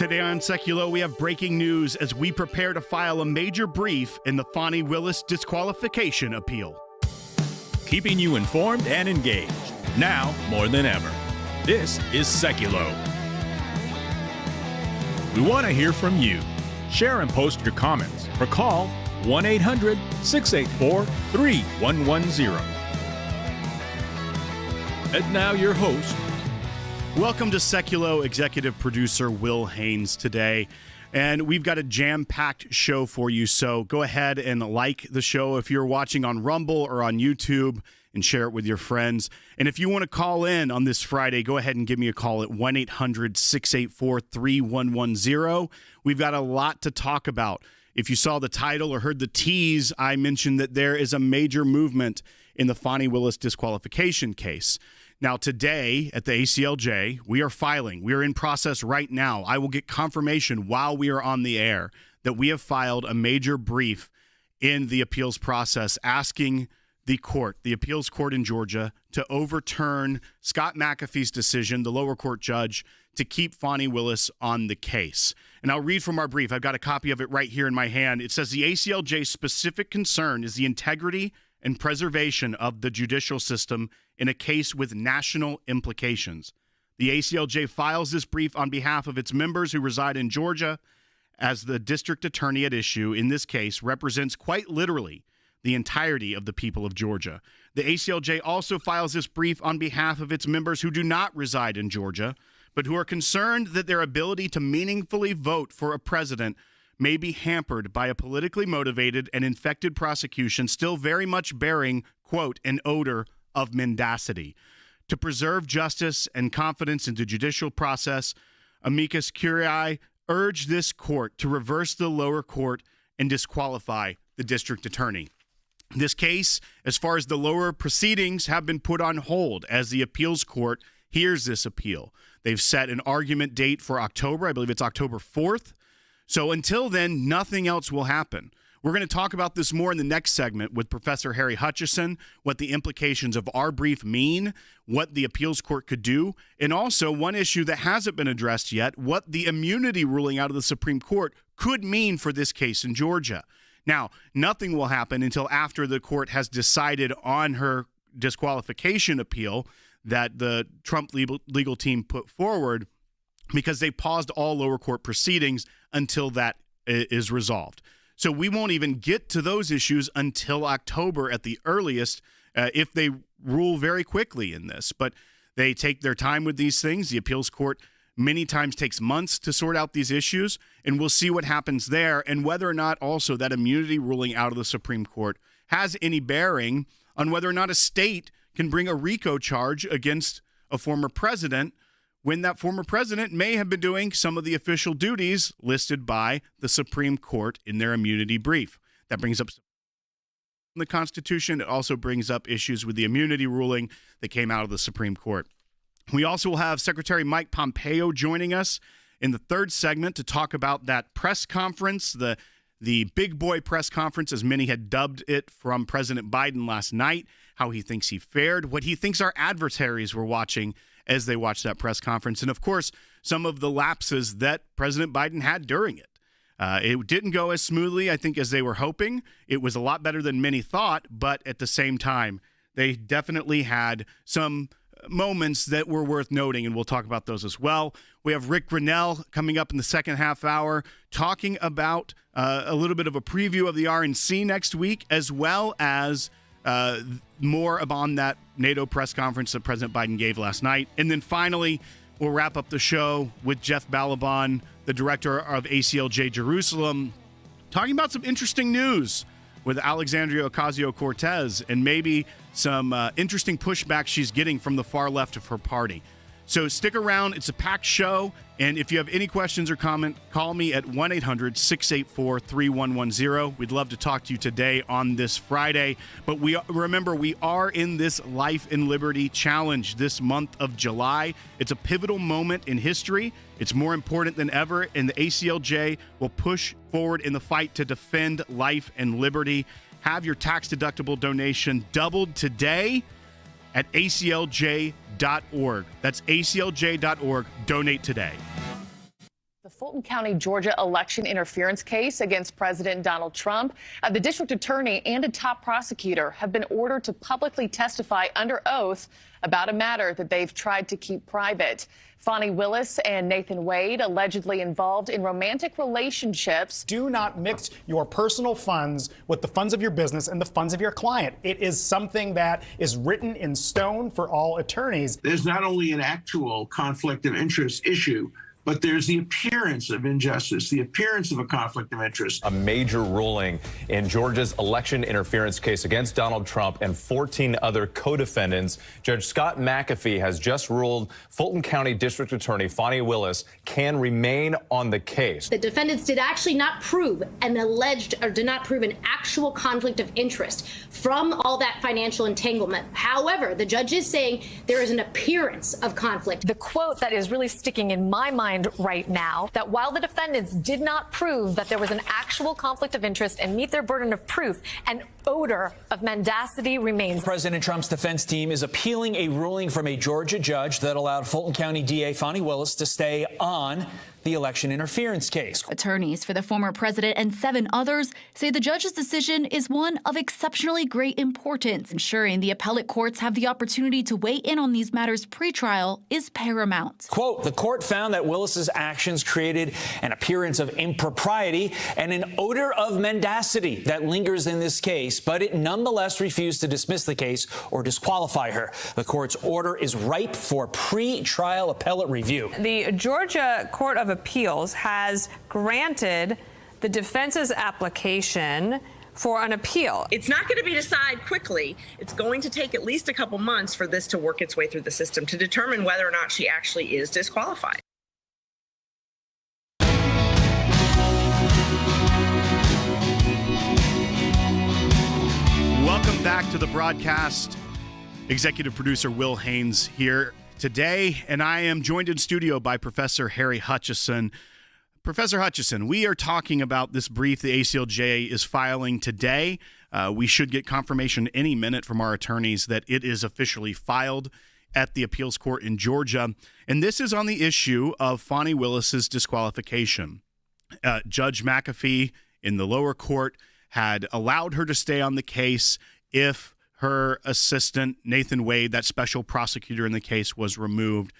Today on Sekulow, we have breaking news as we prepare to file a major brief in the Fani Willis disqualification appeal. Keeping you informed and engaged, now more than ever. This is Sekulow. We want to hear from you. Share and post your comments or call 1-800-684-3110. And now your host. Welcome to Sekulow, executive producer Will Haynes today. And we've got a jam-packed show for you, so go ahead and like the show if you're watching on Rumble or on YouTube, and share it with your friends. And if you want to call in on this Friday, go ahead and give me a call at 1-800-684-3110. We've got a lot to talk about. If you saw the title or heard the tease, I mentioned that there is a major movement in the Fani Willis disqualification case. Now, today at the ACLJ, we are filing. We are in process right now. I will get confirmation while we are on the air that we have filed a major brief in the appeals process asking the court, the appeals court in Georgia, to overturn Scott McAfee's decision, the lower court judge, to keep Fani Willis on the case. And I'll read from our brief. I've got a copy of it right here in my hand. It says the ACLJ's specific concern is the integrity and preservation of the judicial system in a case with national implications. The ACLJ files this brief on behalf of its members who reside in Georgia, as the district attorney at issue in this case represents quite literally the entirety of the people of Georgia. The ACLJ also files this brief on behalf of its members who do not reside in Georgia, but who are concerned that their ability to meaningfully vote for a president may be hampered by a politically motivated and infected prosecution still very much bearing, quote, an odor of mendacity. To preserve justice and confidence in the judicial process, amicus curiae urge this court to reverse the lower court and disqualify the district attorney. This case, as far as the lower proceedings, have been put on hold as the appeals court hears this appeal. They've set an argument date for October. I believe it's October 4th. So until then, nothing else will happen. We're going to talk about this more in the next segment with Professor Harry Hutchison, what the implications of our brief mean, what the appeals court could do, and also one issue that hasn't been addressed yet, what the immunity ruling out of the Supreme Court could mean for this case in Georgia. Now, nothing will happen until after the court has decided on her disqualification appeal that the Trump legal team put forward, because they paused all lower court proceedings until that is resolved. So we won't even get to those issues until October at the earliest, if they rule very quickly in this. But they take their time with these things. The appeals court many times takes months to sort out these issues, and we'll see what happens there and whether or not also that immunity ruling out of the Supreme Court has any bearing on whether or not a state can bring a RICO charge against a former president when that former president may have been doing some of the official duties listed by the Supreme Court in their immunity brief. That brings up the Constitution. It also brings up issues with the immunity ruling that came out of the Supreme Court. We also will have Secretary Mike Pompeo joining us in the third segment to talk about that press conference, the big boy press conference, as many had dubbed it, from President Biden last night, how he thinks he fared, what he thinks our adversaries were watching as they watched that press conference, and of course, some of the lapses that President Biden had during it. It didn't go as smoothly, I think, as they were hoping. It was a lot better than many thought, but at the same time, they definitely had some moments that were worth noting, and we'll talk about those as well. We have Rick Grenell coming up in the second half hour, talking about a little bit of a preview of the RNC next week, as well as more about that NATO press conference that President Biden gave last night. And then finally, we'll wrap up the show with Jeff Balaban, the director of ACLJ Jerusalem, talking about some interesting news with Alexandria Ocasio-Cortez and maybe some interesting pushback she's getting from the far left of her party. So stick around. It's a packed show. And if you have any questions or comment, call me at 1-800-684-3110. We'd love to talk to you today on this Friday. But remember, we are in this Life and Liberty Challenge this month of July. It's a pivotal moment in history. It's more important than ever, and the ACLJ will push forward in the fight to defend life and liberty. Have your tax-deductible donation doubled today at ACLJ.org. That's ACLJ.org. Donate today. The full Fulton County, Georgia election interference case against President Donald Trump. The district attorney and a top prosecutor have been ordered to publicly testify under oath about a matter that they've tried to keep private. Fani Willis and Nathan Wade, allegedly involved in romantic relationships. Do not mix your personal funds with the funds of your business and the funds of your client. It is something that is written in stone for all attorneys. There's not only an actual conflict of interest issue, but there's the appearance of injustice, the appearance of a conflict of interest. A major ruling in Georgia's election interference case against Donald Trump and 14 other co-defendants. Judge Scott McAfee has just ruled Fulton County District Attorney Fani Willis can remain on the case. The defendants did actually not prove an alleged or did not prove an actual conflict of interest from all that financial entanglement. However, the judge is saying there is an appearance of conflict. The quote that is really sticking in my mind right now, that while the defendants did not prove that there was an actual conflict of interest and meet their burden of proof, an odor of mendacity remains. President Trump's defense team is appealing a ruling from a Georgia judge that allowed Fulton County DA Fani Willis to stay on the election interference case. Attorneys for the former president and 7 others say the judge's decision is one of exceptionally great importance. Ensuring the appellate courts have the opportunity to weigh in on these matters pre-trial is paramount. Quote, the court found that Willis's actions created an appearance of impropriety and an odor of mendacity that lingers in this case, but it nonetheless refused to dismiss the case or disqualify her. The court's order is ripe for pre-trial appellate review. The Georgia Court of Appeals has granted the defense's application for an appeal. It's not going to be decided quickly. It's going to take at least a couple months for this to work its way through the system to determine whether or not she actually is disqualified. Welcome back to the broadcast. Executive producer Will Haynes here today, and I am joined in studio by Professor Harry Hutchison. Professor Hutchison, we are talking about this brief the ACLJ is filing today. We should get confirmation any minute from our attorneys that it is officially filed at the appeals court in Georgia, and this is on the issue of Fani Willis's disqualification. Judge McAfee in the lower court had allowed her to stay on the case if her assistant, Nathan Wade, that special prosecutor in the case, was removed.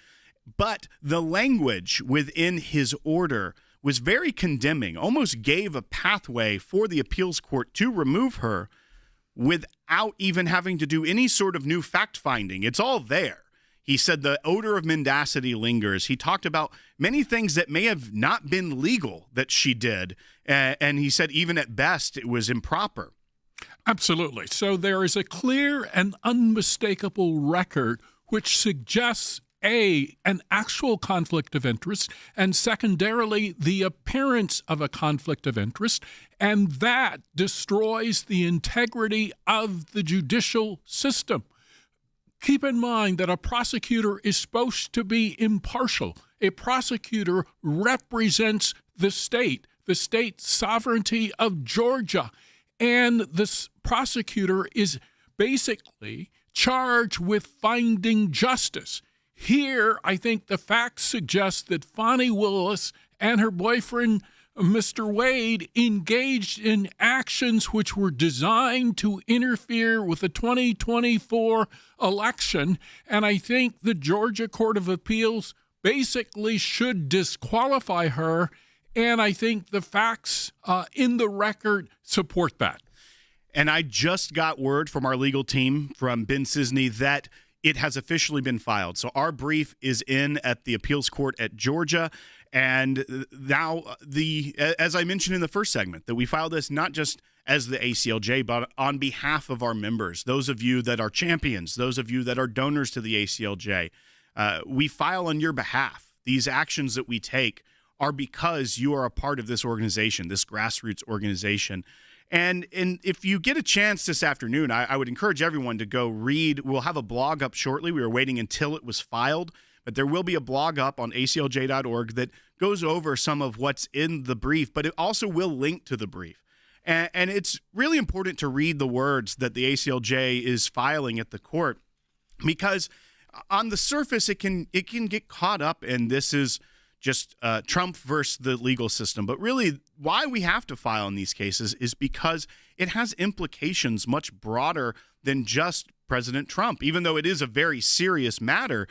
But the language within his order was very condemning, almost gave a pathway for the appeals court to remove her without even having to do any sort of new fact-finding. It's all there. He said the odor of mendacity lingers. He talked about many things that may have not been legal that she did. And he said even at best it was improper. Absolutely. So there is a clear and unmistakable record which suggests, A, an actual conflict of interest, and secondarily, the appearance of a conflict of interest, and that destroys the integrity of the judicial system. Keep in mind that a prosecutor is supposed to be impartial. A prosecutor represents the state sovereignty of Georgia. And this prosecutor is basically charged with finding justice. Here, I think the facts suggest that Fani Willis and her boyfriend, Mr. Wade, engaged in actions which were designed to interfere with the 2024 election. And I think the Georgia Court of Appeals basically should disqualify her. And I think the facts in the record support that. And I just got word from our legal team, from Ben Cisney, that it has officially been filed. So our brief is in at the appeals court at Georgia. And now, as I mentioned in the first segment, that we filed this not just as the ACLJ, but on behalf of our members, those of you that are champions, those of you that are donors to the ACLJ. We file on your behalf. These actions that we take are because you are a part of this organization, this grassroots organization. And if you get a chance this afternoon, I would encourage everyone to go read. We'll have a blog up shortly. We were waiting until it was filed, but there will be a blog up on aclj.org that goes over some of what's in the brief, but it also will link to the brief. And it's really important to read the words that the ACLJ is filing at the court, because on the surface, it can get caught up in this is just Trump versus the legal system. But really, why we have to file in these cases is because it has implications much broader than just President Trump, even though it is a very serious matter.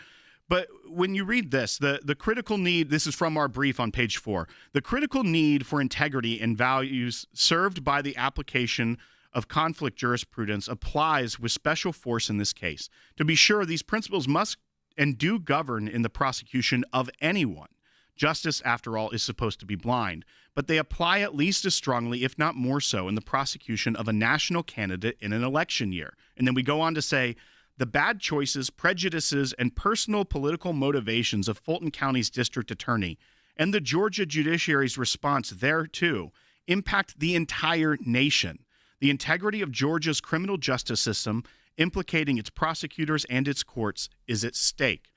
But when you read this, the critical need, this is from our brief on page 4, the critical need for integrity and values served by the application of conflict jurisprudence applies with special force in this case. To be sure, these principles must and do govern in the prosecution of anyone. Justice, after all, is supposed to be blind, but they apply at least as strongly, if not more so, in the prosecution of a national candidate in an election year. And then we go on to say, the bad choices, prejudices, and personal political motivations of Fulton County's district attorney and the Georgia judiciary's response thereto impact the entire nation. The integrity of Georgia's criminal justice system, implicating its prosecutors and its courts, is at stake.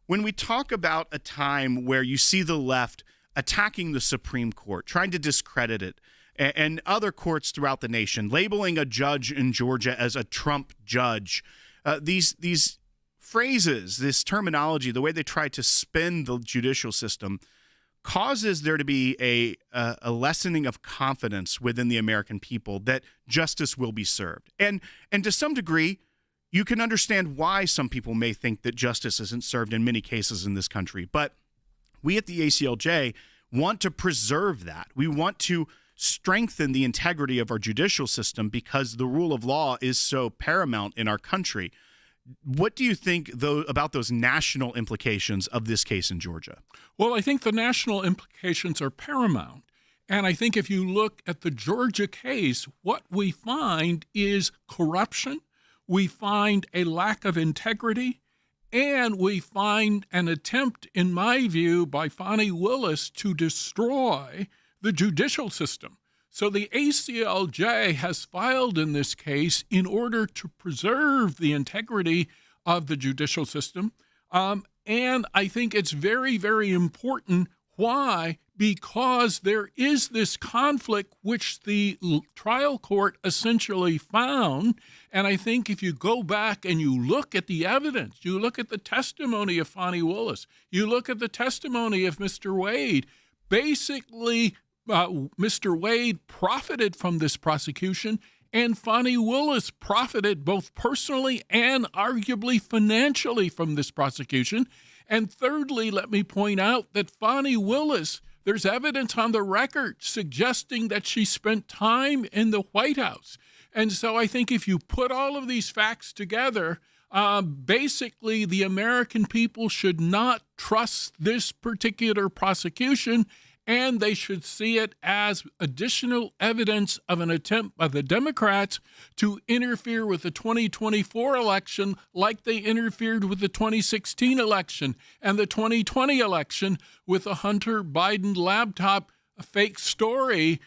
When we talk about a time where you see the left attacking the Supreme Court, trying to discredit it, and other courts throughout the nation, labeling a judge in Georgia as a Trump judge, these phrases, this terminology, the way they try to spin the judicial system causes there to be a lessening of confidence within the American people that justice will be served. And to some degree, you can understand why some people may think that justice isn't served in many cases in this country. But we at the ACLJ want to preserve that. We want to strengthen the integrity of our judicial system because the rule of law is so paramount in our country. What do you think, though, about those national implications of this case in Georgia? Well, I think the national implications are paramount. And I think if you look at the Georgia case, what we find is corruption, we find a lack of integrity, and we find an attempt, in my view, by Fani Willis to destroy the judicial system. So the ACLJ has filed in this case in order to preserve the integrity of the judicial system. And I think it's very, very important. Why? Because there is this conflict which the trial court essentially found. And I think if you go back and you look at the evidence, you look at the testimony of Fani Willis, you look at the testimony of Mr. Wade, basically Mr. Wade profited from this prosecution, and Fani Willis profited both personally and arguably financially from this prosecution. And thirdly, let me point out that Fani Willis, there's evidence on the record suggesting that she spent time in the White House. And so I think if you put all of these facts together, basically the American people should not trust this particular prosecution, and they should see it as additional evidence of an attempt by the Democrats to interfere with the 2024 election like they interfered with the 2016 election and the 2020 election with a Hunter Biden laptop fake story,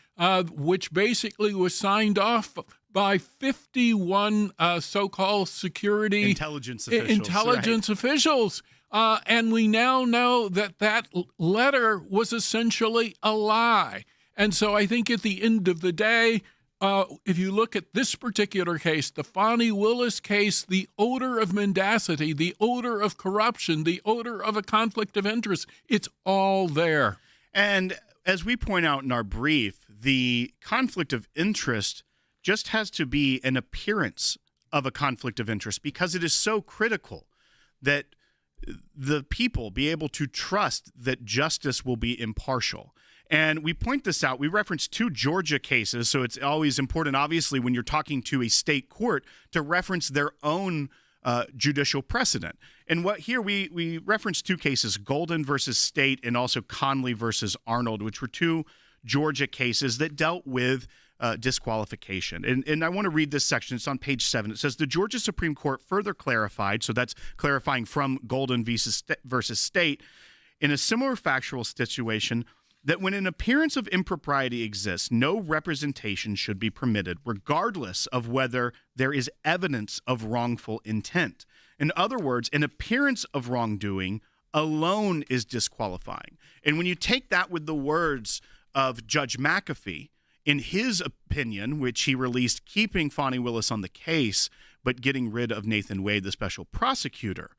which basically was signed off by 51 so-called security intelligence officials. And we now know that that letter was essentially a lie. And so I think at the end of the day, if you look at this particular case, the Fani Willis case, the odor of mendacity, the odor of corruption, the odor of a conflict of interest, it's all there. And as we point out in our brief, the conflict of interest just has to be an appearance of a conflict of interest because it is so critical that the people be able to trust that justice will be impartial. And we point this out. We reference 2 Georgia cases, so it's always important, obviously, when you're talking to a state court, to reference their own judicial precedent. And what here we reference 2 cases, Golden versus State and also Conley versus Arnold, which were 2 Georgia cases that dealt with disqualification. And I want to read this section. It's on page 7. It says, the Georgia Supreme Court further clarified, so that's clarifying from Golden versus State, in a similar factual situation, that when an appearance of impropriety exists, no representation should be permitted, regardless of whether there is evidence of wrongful intent. In other words, an appearance of wrongdoing alone is disqualifying. And when you take that with the words of Judge McAfee, in his opinion, which he released keeping Fani Willis on the case, but getting rid of Nathan Wade, the special prosecutor,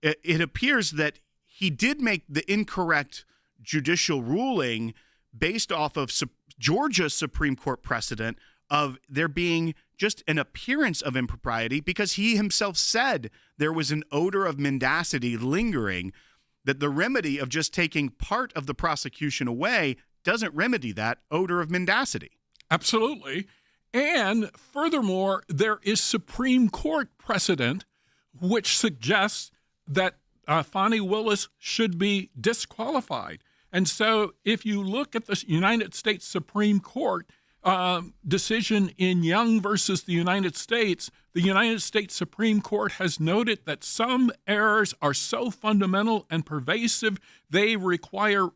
it appears that he did make the incorrect judicial ruling based off of Georgia's Supreme Court precedent of there being just an appearance of impropriety, because he himself said there was an odor of mendacity lingering, that the remedy of just taking part of the prosecution away doesn't remedy that odor of mendacity. Absolutely. And furthermore, there is Supreme Court precedent which suggests that Fani Willis should be disqualified. And so if you look at the United States Supreme Court decision in Young versus the United States Supreme Court has noted that some errors are so fundamental and pervasive they require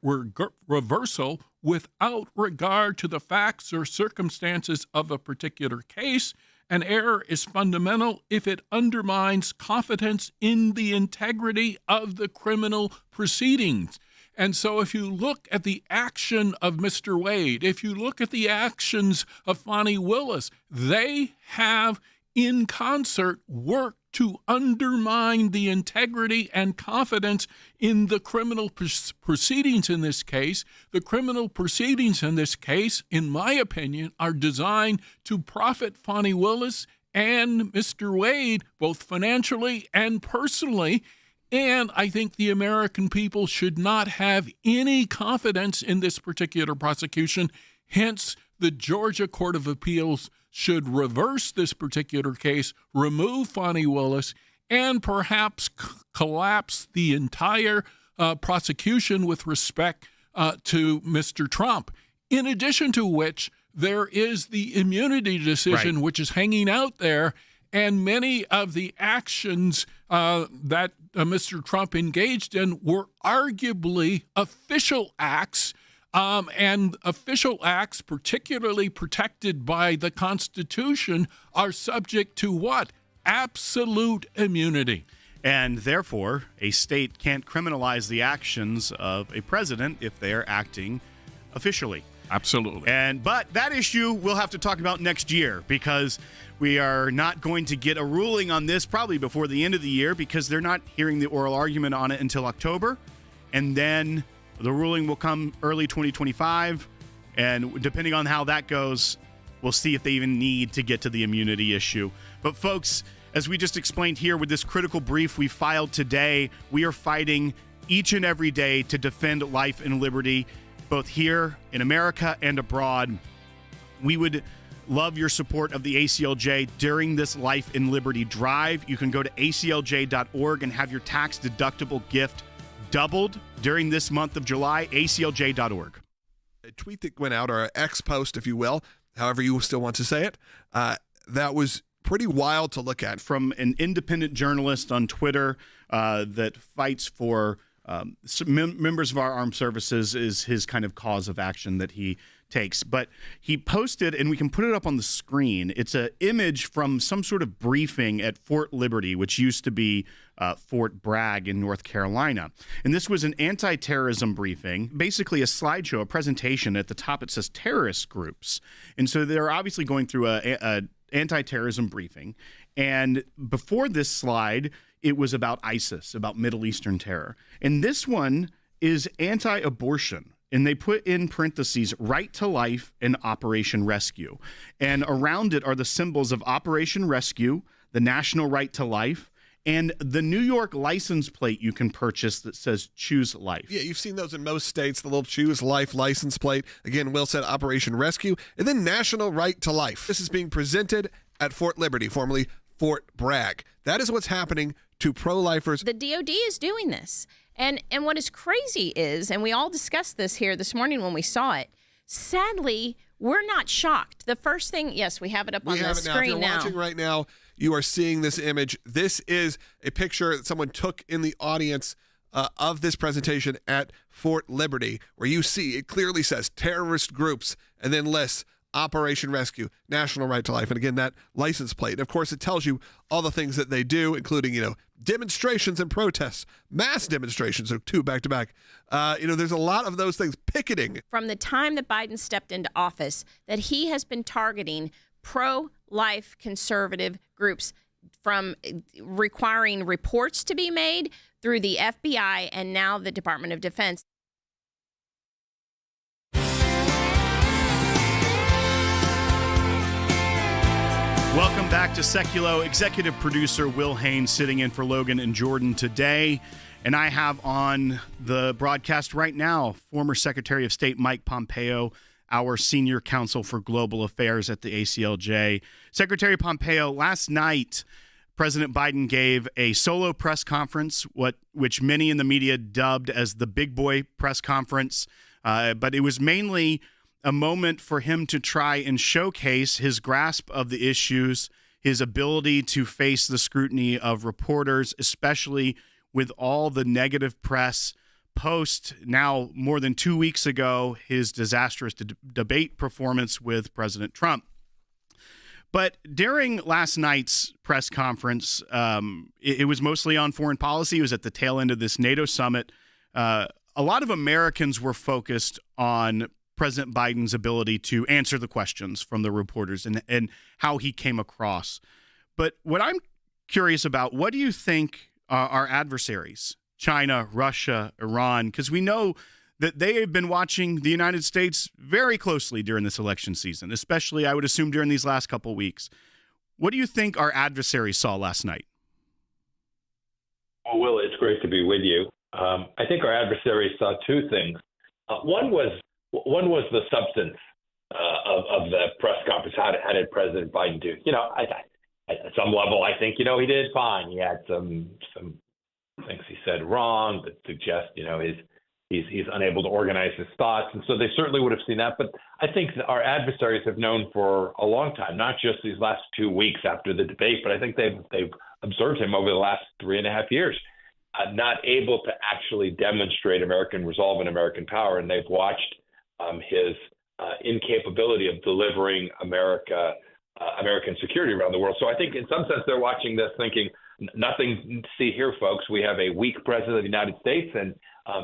reversal without regard to the facts or circumstances of a particular case. An error is fundamental if it undermines confidence in the integrity of the criminal proceedings. And so if you look at the action of Mr. Wade, if you look at the actions of Fani Willis, they have in concert worked to undermine the integrity and confidence in the criminal proceedings in this case. The criminal proceedings in this case, in my opinion, are designed to profit Fani Willis and Mr. Wade, both financially and personally. And I think the American people should not have any confidence in this particular prosecution. Hence, the Georgia Court of Appeals should reverse this particular case, remove Fani Willis, and perhaps collapse the entire prosecution with respect to Mr. Trump. In addition to which, there is the immunity decision, which is hanging out there. And many of the actions that Mr. Trump engaged in were arguably official acts, and official acts, particularly protected by the Constitution, are subject to what? Absolute immunity. And therefore, a state can't criminalize the actions of a president if they are acting officially. Absolutely. But that issue we'll have to talk about next year, because we are not going to get a ruling on this probably before the end of the year, because they're not hearing the oral argument on it until October. And then the ruling will come early 2025. And depending on how that goes, we'll see if they even need to get to the immunity issue. But folks, as we just explained here with this critical brief we filed today, we are fighting each and every day to defend life and liberty, both here in America and abroad. We would love your support of the ACLJ during this Life and Liberty drive. You can go to aclj.org and have your tax-deductible gift doubled during this month of July, aclj.org. A tweet that went out, or an X post, if you will, however you still want to say it, that was pretty wild to look at. From an independent journalist on Twitter that fights for members of our armed services, is his kind of cause of action that he takes. But he posted, and we can put it up on the screen, it's an image from some sort of briefing at Fort Liberty, which used to be Fort Bragg in North Carolina. And this was an anti-terrorism briefing, basically a slideshow, a presentation. At the top it says terrorist groups. And so they're obviously going through a anti-terrorism briefing. And before this slide, it was about ISIS, about Middle Eastern terror. And this one is anti-abortion. And they put in parentheses, right to life and Operation Rescue. And around it are the symbols of Operation Rescue, the National Right to Life, and the New York license plate you can purchase that says Choose Life. Yeah, you've seen those in most states, the little Choose Life license plate. Again, Will said Operation Rescue, and then National Right to Life. This is being presented at Fort Liberty, formerly Fort Bragg. That is what's happening to pro-lifers. The DOD is doing this. And what is crazy is, and we all discussed this here this morning when we saw it, sadly, we're not shocked. The first thing, yes, we have it up on the screen now. If you're watching right now, you are seeing this image. This is a picture that someone took in the audience of this presentation at Fort Liberty, where you see it clearly says terrorist groups and then lists Operation Rescue, National Right to Life. And again, that license plate. And of course, it tells you all the things that they do, including, demonstrations and protests, mass demonstrations, so 2 back-to-back. There's a lot of those things, picketing. From the time that Biden stepped into office, that he has been targeting pro-life conservative groups from requiring reports to be made through the FBI and now the Department of Defense. Welcome back to Sekulow. Executive producer Will Haynes sitting in for Logan and Jordan today. And I have on the broadcast right now former Secretary of State Mike Pompeo, our senior counsel for global affairs at the ACLJ. Secretary Pompeo, last night, President Biden gave a solo press conference, which many in the media dubbed as the big boy press conference. But it was mainly a moment for him to try and showcase his grasp of the issues, his ability to face the scrutiny of reporters, especially with all the negative press post now more than 2 weeks ago, his disastrous debate performance with President Trump. But during last night's press conference, it was mostly on foreign policy. It was at the tail end of this NATO summit. A lot of Americans were focused on President Biden's ability to answer the questions from the reporters and how he came across. But what I'm curious about, what do you think our adversaries, China, Russia, Iran, because we know that they have been watching the United States very closely during this election season, especially, I would assume, during these last couple of weeks. What do you think our adversaries saw last night? Well, Will, it's great to be with you. I think our adversaries saw two things. One was the substance of the press conference. How did President Biden do? At some level, I think, he did fine. He had some things he said wrong that suggest, he's unable to organize his thoughts. And so they certainly would have seen that. But I think that our adversaries have known for a long time, not just these last 2 weeks after the debate, but I think they've observed him over the last 3.5 years, not able to actually demonstrate American resolve and American power. And they've watched his incapability of delivering American security around the world. So I think in some sense they're watching this thinking, nothing to see here, folks. We have a weak president of the United States, and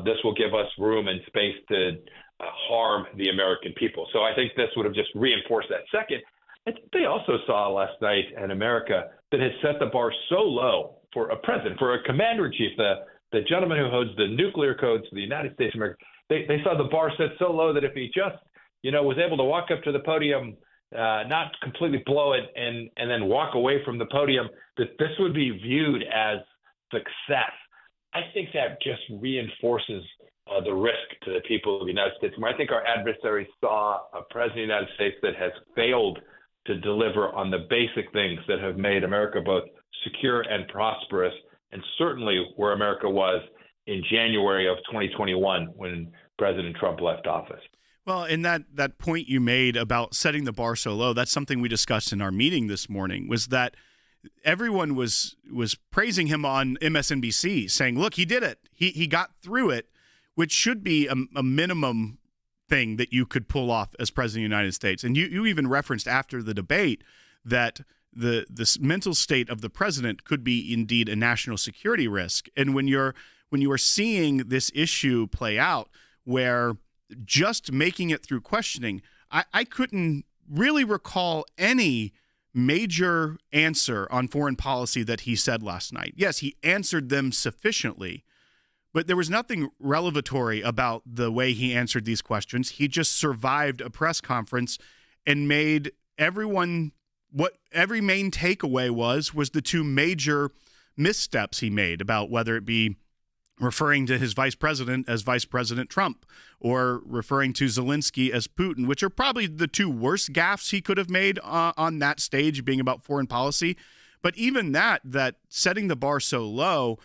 this will give us room and space to harm the American people. So I think this would have just reinforced that. Second, I think they also saw last night in America that has set the bar so low for a president, for a commander-in-chief, the gentleman who holds the nuclear codes for the United States of America. They saw the bar set so low that if he just, was able to walk up to the podium, not completely blow it, and then walk away from the podium, that this would be viewed as success. I think that just reinforces the risk to the people of the United States. I think our adversaries saw a president of the United States that has failed to deliver on the basic things that have made America both secure and prosperous, and certainly where America was in January of 2021 when President Trump left office. Well, and that point you made about setting the bar so low, that's something we discussed in our meeting this morning, was that everyone was praising him on MSNBC, saying, look, he did it. He got through it, which should be a minimum thing that you could pull off as president of the United States. And you even referenced after the debate that the mental state of the president could be indeed a national security risk. And when you are seeing this issue play out, where just making it through questioning, I couldn't really recall any major answer on foreign policy that he said last night. Yes, he answered them sufficiently, but there was nothing revelatory about the way he answered these questions. He just survived a press conference and made everyone, what every main takeaway was the two major missteps he made about whether it be referring to his vice president as Vice President Trump or referring to Zelensky as Putin, which are probably the two worst gaffes he could have made on that stage, being about foreign policy. But even that setting the bar so low,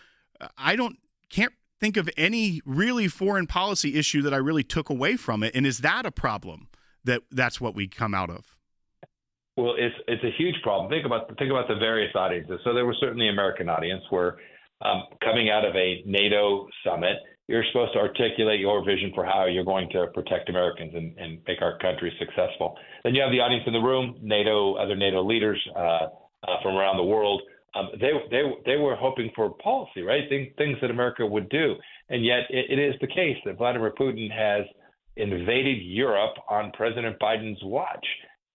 can't think of any really foreign policy issue that I really took away from it. And is that a problem that's what we come out of? Well, it's a huge problem. Think about the various audiences. So there was certainly an American audience where coming out of a NATO summit, you're supposed to articulate your vision for how you're going to protect Americans and make our country successful. Then you have the audience in the room, other NATO leaders from around the world. They were hoping for policy, right? Things that America would do. And yet it is the case that Vladimir Putin has invaded Europe on President Biden's watch.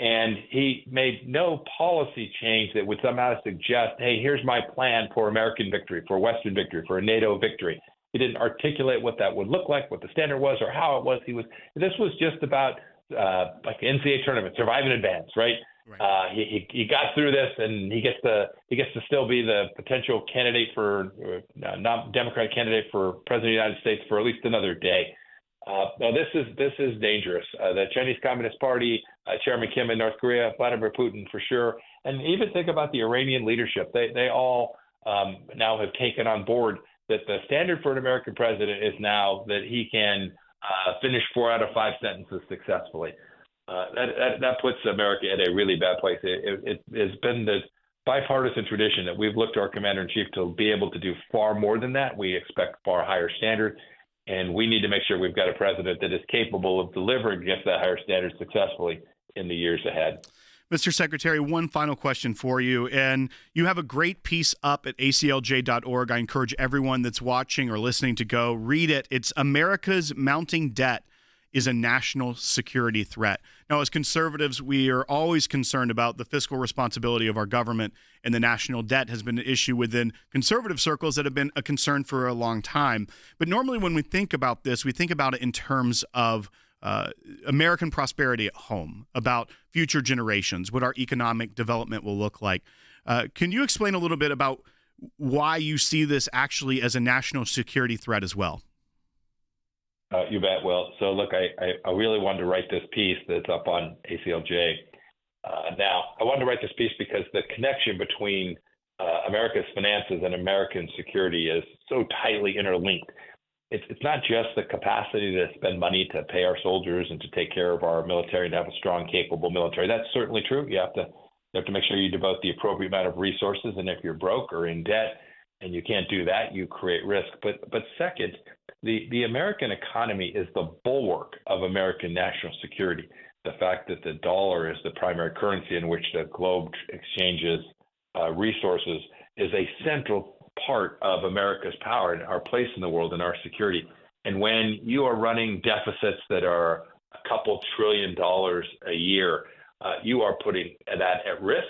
And he made no policy change that would somehow suggest, hey, here's my plan for American victory, for Western victory, for a NATO victory. He didn't articulate what that would look like, what the standard was, or how it was. This was just about like the NCAA tournament, survive and advance, right? He got through this, and he gets to still be the potential candidate for not Democratic candidate for president of the United States for at least another day. No, this is dangerous. The Chinese Communist Party, Chairman Kim in North Korea, Vladimir Putin for sure, and even think about the Iranian leadership. They all now have taken on board that the standard for an American president is now that he can finish 4 out of 5 sentences successfully. That puts America in a really bad place. It has been the bipartisan tradition that we've looked to our commander-in-chief to be able to do far more than that. We expect far higher standard, and we need to make sure we've got a president that is capable of delivering against that higher standard successfully in the years ahead. Mr. Secretary, one final question for you. And you have a great piece up at ACLJ.org. I encourage everyone that's watching or listening to go read it. It's America's Mounting Debt is a National Security Threat. Now, as conservatives, we are always concerned about the fiscal responsibility of our government, and the national debt has been an issue within conservative circles that have been a concern for a long time. But normally when we think about this, we think about it in terms of American prosperity at home, about future generations, what our economic development will look like. Can you explain a little bit about why you see this actually as a national security threat as well? You bet. Well, so look, I really wanted to write this piece that's up on ACLJ. Now, I wanted to write this piece because the connection between America's finances and American security is so tightly interlinked. It's not just the capacity to spend money to pay our soldiers and to take care of our military and have a strong, capable military. That's certainly true. You have to make sure you devote the appropriate amount of resources. And if you're broke or in debt and you can't do that, you create risk. But second, the American economy is the bulwark of American national security. The fact that the dollar is the primary currency in which the globe exchanges resources is a central part of America's power and our place in the world and our security. And when you are running deficits that are a couple $1 trillion a year, you are putting that at risk,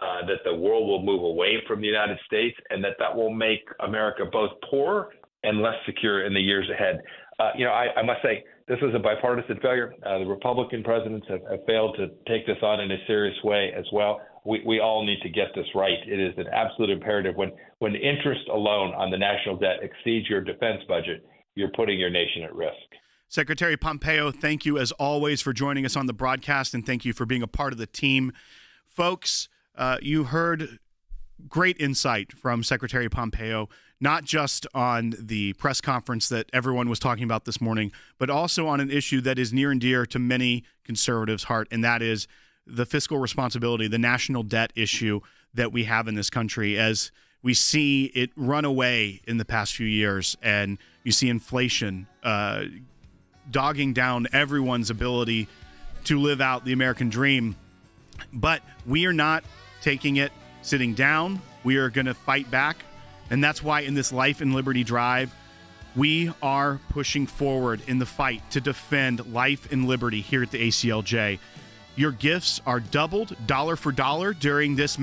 that the world will move away from the United States, and that will make America both poorer and less secure in the years ahead. I must say, this is a bipartisan failure. The Republican presidents have failed to take this on in a serious way as well. We all need to get this right. It is an absolute imperative. When interest alone on the national debt exceeds your defense budget, you're putting your nation at risk. Secretary Pompeo, thank you as always for joining us on the broadcast, and thank you for being a part of the team. Folks, you heard great insight from Secretary Pompeo, not just on the press conference that everyone was talking about this morning, but also on an issue that is near and dear to many conservatives' heart, and that is the fiscal responsibility, the national debt issue that we have in this country, as we see it run away in the past few years, and you see inflation dogging down everyone's ability to live out the American dream. But we are not taking it sitting down. We are going to fight back. And that's why in this Life and Liberty Drive, we are pushing forward in the fight to defend life and liberty here at the ACLJ. Your gifts are doubled, dollar for dollar, during this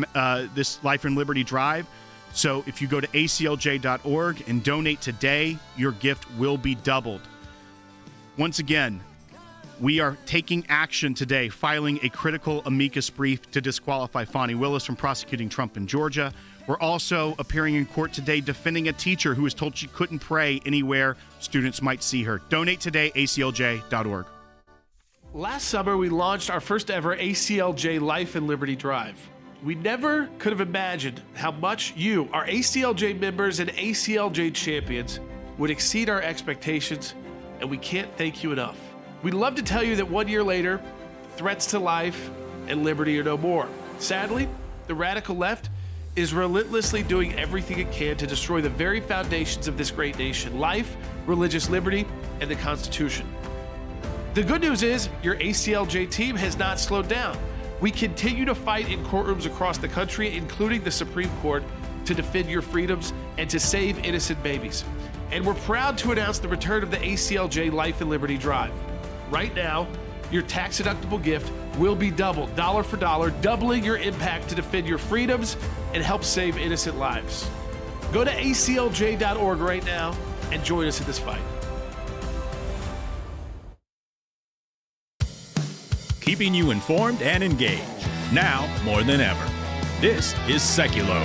Life and Liberty Drive. So if you go to aclj.org and donate today, your gift will be doubled. Once again, we are taking action today, filing a critical amicus brief to disqualify Fani Willis from prosecuting Trump in Georgia. We're also appearing in court today defending a teacher who was told she couldn't pray anywhere students might see her. Donate today, aclj.org. Last summer, we launched our first ever ACLJ Life and Liberty Drive. We never could have imagined how much you, our ACLJ members and ACLJ champions, would exceed our expectations, and we can't thank you enough. We'd love to tell you that 1 year later, threats to life and liberty are no more. Sadly, the radical left is relentlessly doing everything it can to destroy the very foundations of this great nation: life, religious liberty, and the Constitution. The good news is your ACLJ team has not slowed down. We continue to fight in courtrooms across the country, including the Supreme Court, to defend your freedoms and to save innocent babies. And we're proud to announce the return of the ACLJ Life and Liberty Drive. Right now, your tax-deductible gift will be doubled, dollar for dollar, doubling your impact to defend your freedoms and help save innocent lives. Go to aclj.org right now and join us in this fight. Keeping you informed and engaged, now more than ever. This is Sekulow.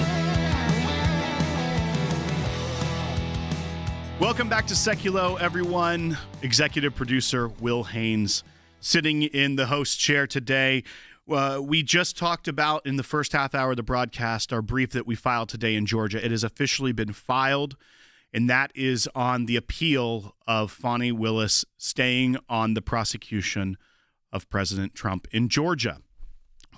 Welcome back to Sekulow, everyone. Executive producer Will Haynes sitting in the host chair today. We just talked about in the first half hour of the broadcast our brief that we filed today in Georgia. It has officially been filed, and that is on the appeal of Fani Willis staying on the prosecution of President Trump in Georgia.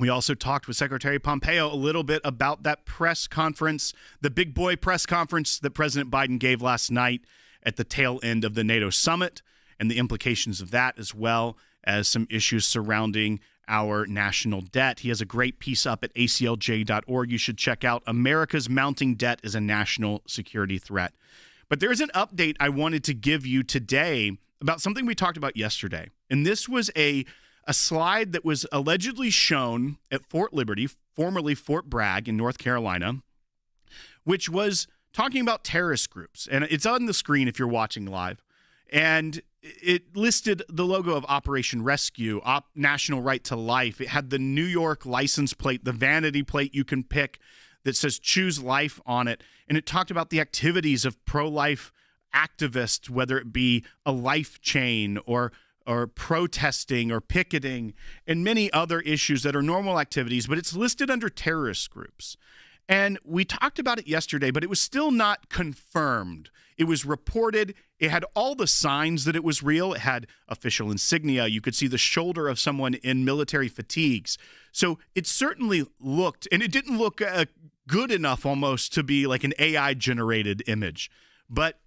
We also talked with Secretary Pompeo a little bit about that press conference, the big boy press conference that President Biden gave last night at the tail end of the NATO summit and the implications of that, as well as some issues surrounding our national debt. He has a great piece up at aclj.org. You should check out America's Mounting Debt is a National Security Threat. But there's an update I wanted to give you today about something we talked about yesterday. And this was a slide that was allegedly shown at Fort Liberty, formerly Fort Bragg in North Carolina, which was talking about terrorist groups. And it's on the screen if you're watching live. And it listed the logo of Operation Rescue, National Right to Life. It had the New York license plate, the vanity plate you can pick that says Choose Life on it. And it talked about the activities of pro-life activists, whether it be a life chain or protesting or picketing and many other issues that are normal activities, but it's listed under terrorist groups. And we talked about it yesterday, but it was still not confirmed. It was reported. It had all the signs that it was real. It had official insignia. You could see the shoulder of someone in military fatigues. So it certainly looked, and it didn't look good enough almost to be like an AI-generated image. But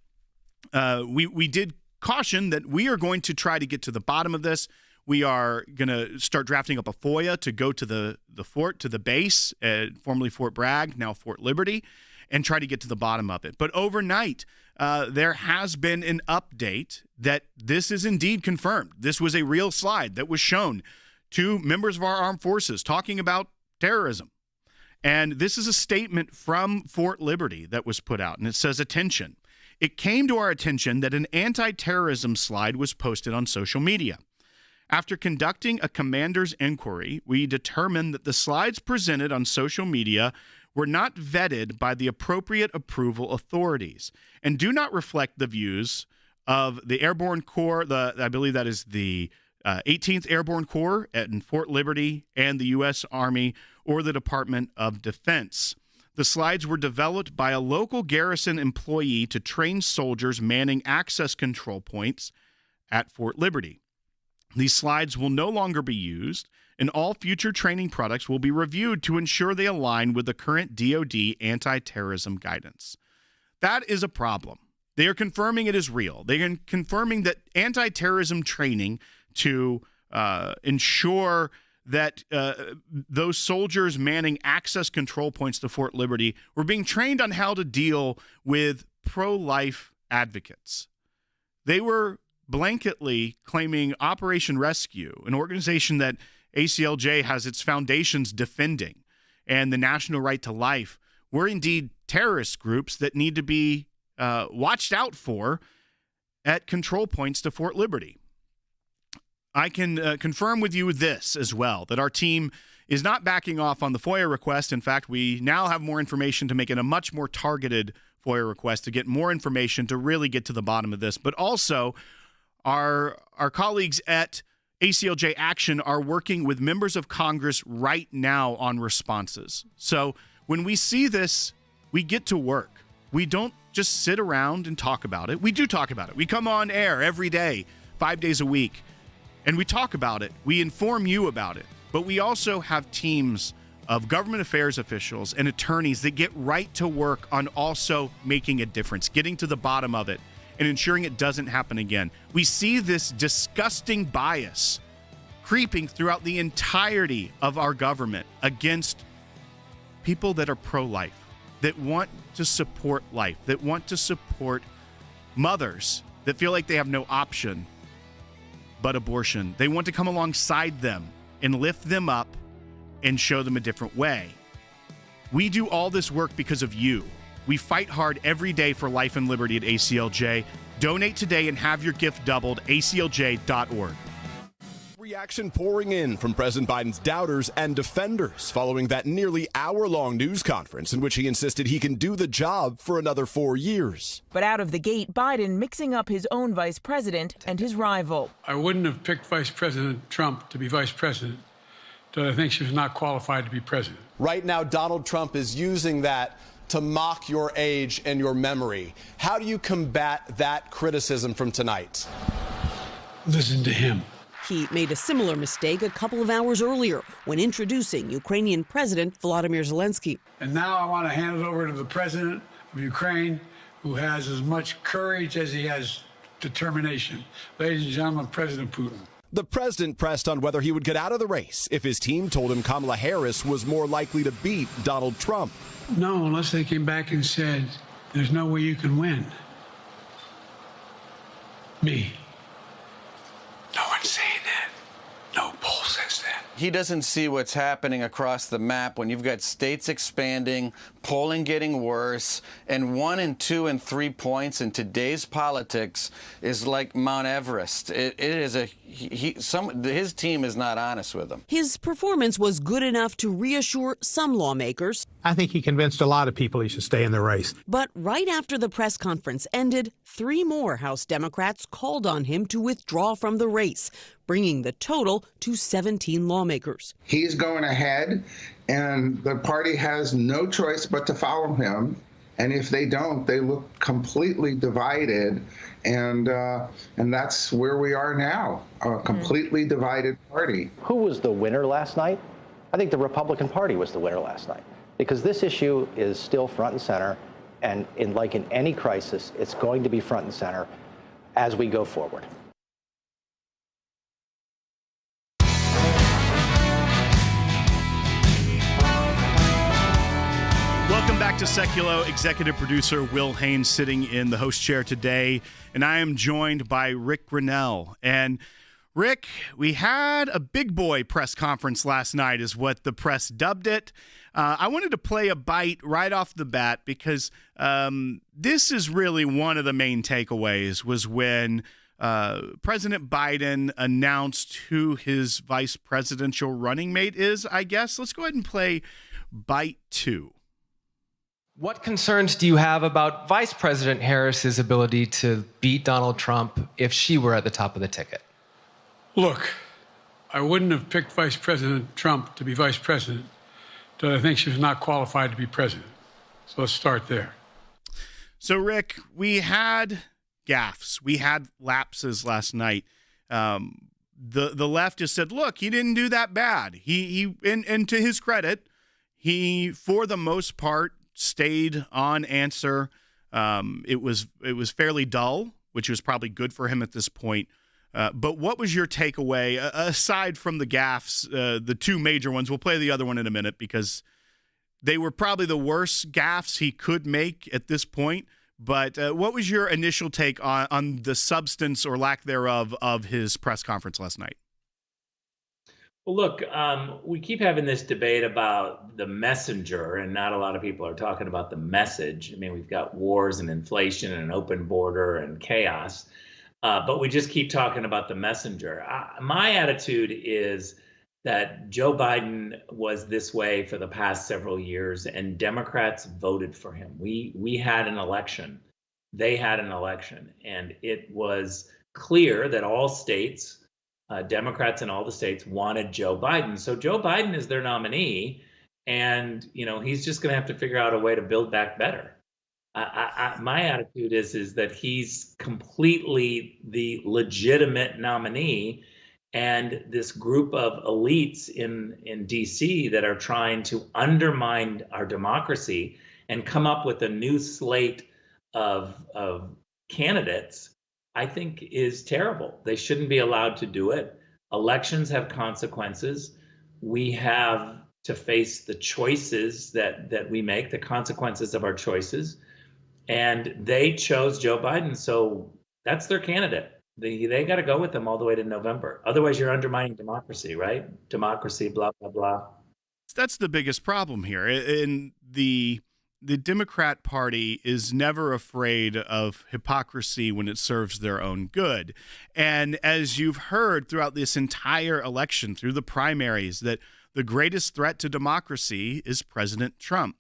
we did caution that we are going to try to get to the bottom of this. We are going to start drafting up a FOIA to go to the fort, to the base, formerly Fort Bragg, now Fort Liberty, and try to get to the bottom of it. But overnight, there has been an update that this is indeed confirmed. This was a real slide that was shown to members of our armed forces talking about terrorism. And this is a statement from Fort Liberty that was put out, and it says, "Attention. It came to our attention that an anti-terrorism slide was posted on social media. After conducting a commander's inquiry, we determined that the slides presented on social media were not vetted by the appropriate approval authorities and do not reflect the views of the Airborne Corps, I believe that is the 18th Airborne Corps in Fort Liberty, and the U.S. Army or the Department of Defense. The slides were developed by a local garrison employee to train soldiers manning access control points at Fort Liberty. These slides will no longer be used, and all future training products will be reviewed to ensure they align with the current DoD anti-terrorism guidance." That is a problem. They are confirming it is real. They are confirming that anti-terrorism training to ensure that those soldiers manning access control points to Fort Liberty were being trained on how to deal with pro-life advocates. They were blanketly claiming Operation Rescue, an organization that ACLJ has its foundations defending, and the National Right to Life, were indeed terrorist groups that need to be watched out for at control points to Fort Liberty. I can confirm with you this as well, that our team is not backing off on the FOIA request. In fact, we now have more information to make it a much more targeted FOIA request to get more information to really get to the bottom of this. But also, our colleagues at ACLJ Action are working with members of Congress right now on responses. So when we see this, we get to work. We don't just sit around and talk about it. We do talk about it. We come on air every day, 5 days a week. And we talk about it. We inform you about it. But we also have teams of government affairs officials and attorneys that get right to work on also making a difference, getting to the bottom of it, and ensuring it doesn't happen again. We see this disgusting bias creeping throughout the entirety of our government against people that are pro-life, that want to support life, that want to support mothers that feel like they have no option but abortion. They want to come alongside them and lift them up and show them a different way. We do all this work because of you. We fight hard every day for life and liberty at ACLJ. Donate today and have your gift doubled. ACLJ.org. Reaction pouring in from President Biden's doubters and defenders following that nearly hour-long news conference in which he insisted he can do the job for another 4 years. But out of the gate, Biden mixing up his own vice president and his rival. I wouldn't have picked Vice President Trump to be vice president, but I think she was not qualified to be president. Right now, Donald Trump is using that to mock your age and your memory. How do you combat that criticism from tonight? Listen to him. He made a similar mistake a couple of hours earlier when introducing Ukrainian President Volodymyr Zelensky. And now I want to hand it over to the president of Ukraine, who has as much courage as he has determination. Ladies and gentlemen, President Putin. The president pressed on whether he would get out of the race if his team told him Kamala Harris was more likely to beat Donald Trump. No, unless they came back and said, there's no way you can win. Me. No one's saying that. No poll says that. He doesn't see what's happening across the map when you've got states expanding, polling getting worse, and 1 and 2 and 3 points in today's politics is like Mount Everest. It is his team is not honest with him. His performance was good enough to reassure some lawmakers. I think he convinced a lot of people he should stay in the race. But right after the press conference ended, 3 more House Democrats called on him to withdraw from the race, bringing the total to 17 lawmakers. He's going ahead, and the party has no choice but to follow him. And if they don't, they look completely divided. And that's where we are now, a completely divided party. Who was the winner last night? I think the Republican Party was the winner last night, because this issue is still front and center. And like in any crisis, it's going to be front and center as we go forward. Welcome back to Sekulow. Executive producer Will Haynes sitting in the host chair today, and I am joined by Rick Grenell. And Rick, we had a big boy press conference last night is what the press dubbed it. I wanted to play a bite right off the bat because this is really one of the main takeaways was when President Biden announced who his vice presidential running mate is, I guess. Let's go ahead and play bite 2. What concerns do you have about Vice President Harris's ability to beat Donald Trump if she were at the top of the ticket? Look, I wouldn't have picked Vice President Trump to be vice president, but I think she was not qualified to be president. So let's start there. So, Rick, we had gaffes. We had lapses last night. The left just said, look, he didn't do that bad. And to his credit, he, for the most part, stayed on answer. It was fairly dull, which was probably good for him at this point. But what was your takeaway, aside from the gaffes, the 2 major ones? We'll play the other one in a minute because they were probably the worst gaffes he could make at this point. But what was your initial take on the substance or lack thereof of his press conference last night? Well, look, we keep having this debate about the messenger, and not a lot of people are talking about the message. I mean, we've got wars and inflation and an open border and chaos, but we just keep talking about the messenger. My attitude is that Joe Biden was this way for the past several years, and Democrats voted for him. We had an election. They had an election, and it was clear that all states, Democrats in all the states, wanted Joe Biden. So Joe Biden is their nominee, and he's just going to have to figure out a way to build back better. My attitude is that he's completely the legitimate nominee, and this group of elites in D.C. that are trying to undermine our democracy and come up with a new slate of candidates, I think is terrible. They shouldn't be allowed to do it. Elections have consequences. We have to face the choices that we make, the consequences of our choices. And they chose Joe Biden, so that's their candidate. They got to go with them all the way to November. Otherwise, you're undermining democracy, right? Democracy, blah, blah, blah. That's the biggest problem here. In the Democrat Party is never afraid of hypocrisy when it serves their own good. And as you've heard throughout this entire election, through the primaries, that the greatest threat to democracy is President Trump.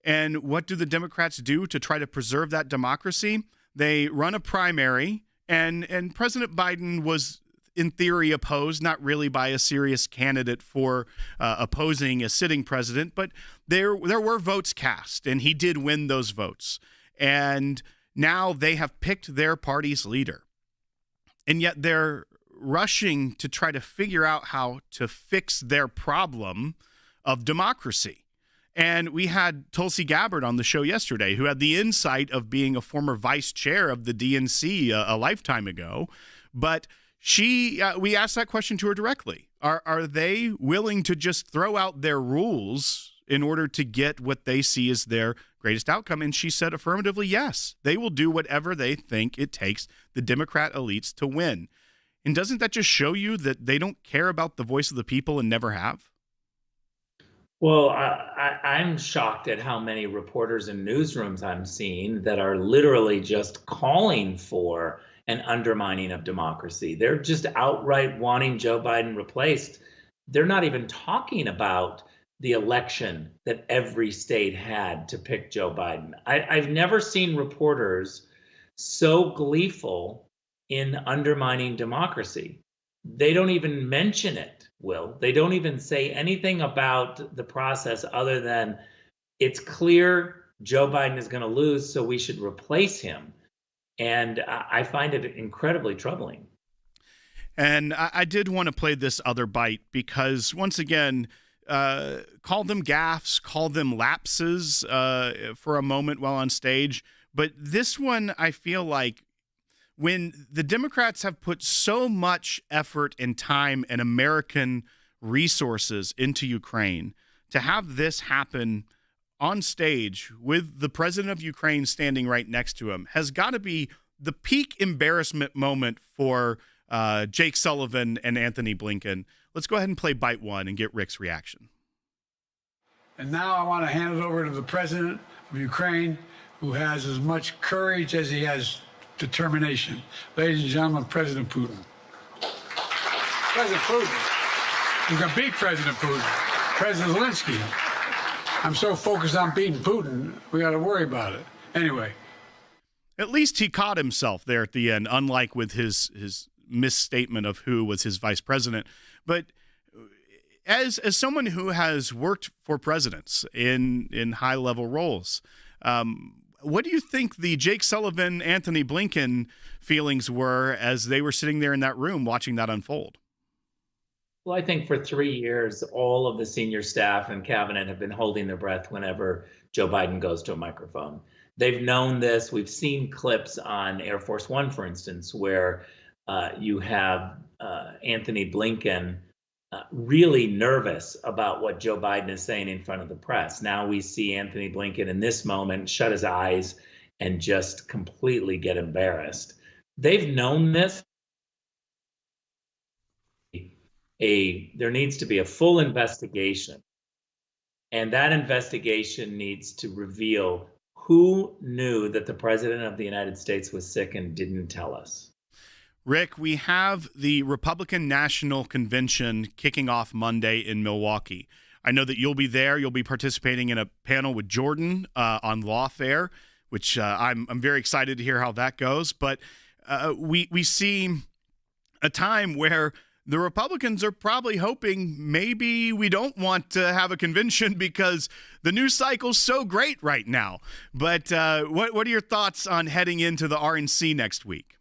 And what do the Democrats do to try to preserve that democracy? They run a primary, and President Biden was, in theory, opposed, not really by a serious candidate for opposing a sitting president, but there were votes cast, and he did win those votes. And now they have picked their party's leader. And yet they're rushing to try to figure out how to fix their problem of democracy. And we had Tulsi Gabbard on the show yesterday, who had the insight of being a former vice chair of the DNC a lifetime ago. But we asked that question to her directly. Are they willing to just throw out their rules in order to get what they see as their greatest outcome? And she said affirmatively, yes, they will do whatever they think it takes the Democrat elites to win. And doesn't that just show you that they don't care about the voice of the people and never have? Well, I'm shocked at how many reporters in newsrooms I'm seeing that are literally just calling for an undermining of democracy. They're just outright wanting Joe Biden replaced. They're not even talking about the election that every state had to pick Joe Biden. I've never seen reporters so gleeful in undermining democracy. They don't even mention it, Will. They don't even say anything about the process other than it's clear Joe Biden is going to lose, so we should replace him. And I find it incredibly troubling. And I did want to play this other bite because, once again, call them gaffes, call them lapses for a moment while on stage. But this one, I feel like, when the Democrats have put so much effort and time and American resources into Ukraine, to have this happen on stage with the president of Ukraine standing right next to him has got to be the peak embarrassment moment for Jake Sullivan and Anthony Blinken. Let's go ahead and play bite one and get Rick's reaction. And now I want to hand it over to the president of Ukraine, who has as much courage as he has determination. Ladies and gentlemen, President Putin. President Putin. You can beat President Putin. President Zelensky. I'm so focused on beating Putin, we got to worry about it. Anyway. At least he caught himself there at the end, unlike with his misstatement of who was his vice president. But as someone who has worked for presidents in high-level roles, what do you think the Jake Sullivan, Anthony Blinken feelings were as they were sitting there in that room watching that unfold? Well, I think for 3 years, all of the senior staff and cabinet have been holding their breath whenever Joe Biden goes to a microphone. They've known this. We've seen clips on Air Force One, for instance, where you have Anthony Blinken really nervous about what Joe Biden is saying in front of the press. Now we see Anthony Blinken in this moment shut his eyes and just completely get embarrassed. They've known this. There needs to be a full investigation. And that investigation needs to reveal who knew that the president of the United States was sick and didn't tell us. Rick, we have the Republican National Convention kicking off Monday in Milwaukee. I know that you'll be there. You'll be participating in a panel with Jordan on lawfare, which I'm very excited to hear how that goes. But we see a time where the Republicans are probably hoping maybe we don't want to have a convention because the news cycle's so great right now. But what are your thoughts on heading into the RNC next week?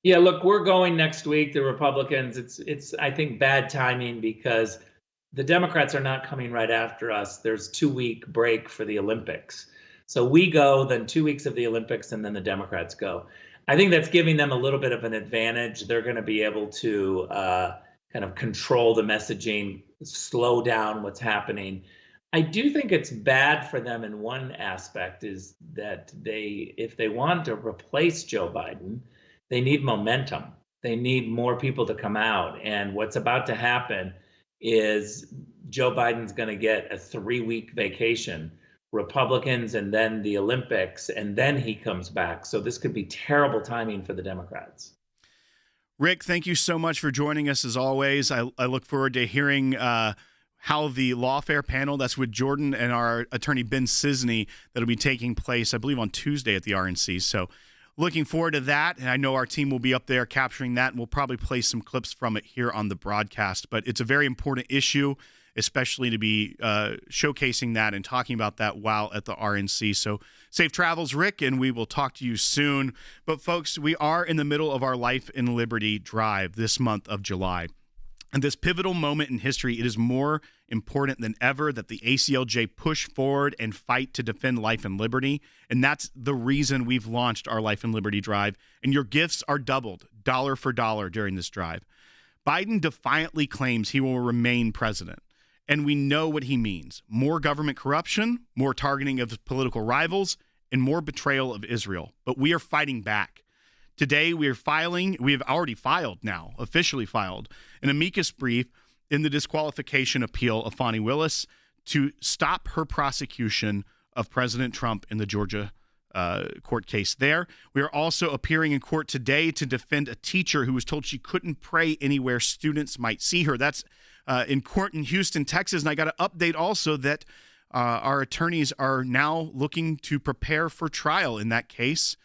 Yeah, look, we're going next week, the Republicans. It's I think, bad timing because the Democrats are not coming right after us. There's 2-week break for the Olympics. So we go, then 2 weeks of the Olympics, and then the Democrats go. I think that's giving them a little bit of an advantage. They're going to be able to kind of control the messaging, slow down what's happening. I do think it's bad for them in one aspect is that if they want to replace Joe Biden, They need momentum. They need more people to come out. And what's about to happen is Joe Biden's going to get a 3-week vacation, Republicans, and then the Olympics, and then he comes back. So this could be terrible timing for the Democrats. Rick, thank you so much for joining us as always. I look forward to hearing how the lawfare panel, that's with Jordan and our attorney Ben Cisney, that'll be taking place, I believe, on Tuesday at the RNC. So looking forward to that. And I know our team will be up there capturing that, and we'll probably play some clips from it here on the broadcast. But it's a very important issue, especially to be showcasing that and talking about that while at the RNC. So safe travels, Rick, and we will talk to you soon. But folks, we are in the middle of our Life and Liberty drive this month of July. And this pivotal moment in history, it is more important than ever that the ACLJ push forward and fight to defend life and liberty. And that's the reason we've launched our Life and Liberty drive. And your gifts are doubled, dollar for dollar, during this drive. Biden defiantly claims he will remain president. And we know what he means. More government corruption, more targeting of political rivals, and more betrayal of Israel. But we are fighting back. Today, we have already filed now, officially filed, an amicus brief in the disqualification appeal of Fani Willis to stop her prosecution of President Trump in the Georgia court case there. We are also appearing in court today to defend a teacher who was told she couldn't pray anywhere students might see her. That's in court in Houston, Texas. And I got to update also that our attorneys are now looking to prepare for trial in that case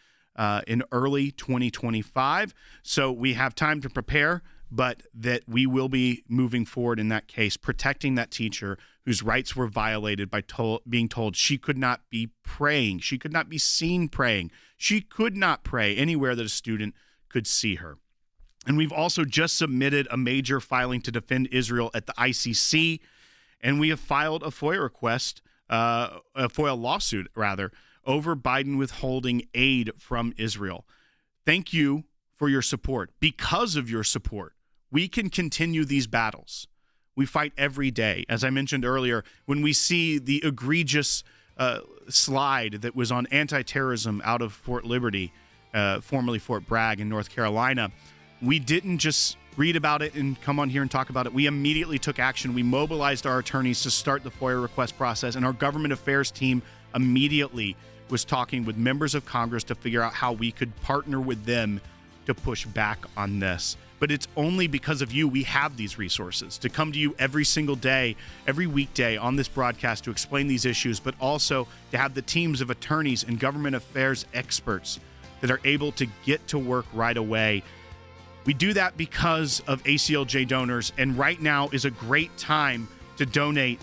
in early 2025. So we have time to prepare, but that we will be moving forward in that case, protecting that teacher whose rights were violated by being told she could not be praying. She could not be seen praying. She could not pray anywhere that a student could see her. And we've also just submitted a major filing to defend Israel at the ICC, and we have filed a FOIA request, a FOIA lawsuit, rather, over Biden withholding aid from Israel. Thank you for your support. Because of your support, we can continue these battles. We fight every day. As I mentioned earlier, when we see the egregious slide that was on anti-terrorism out of Fort Liberty, formerly Fort Bragg in North Carolina, we didn't just read about it and come on here and talk about it. We immediately took action. We mobilized our attorneys to start the FOIA request process, and our government affairs team immediately was talking with members of Congress to figure out how we could partner with them to push back on this. But it's only because of you we have these resources to come to you every single day, every weekday on this broadcast to explain these issues, but also to have the teams of attorneys and government affairs experts that are able to get to work right away. We do that because of ACLJ donors, and right now is a great time to donate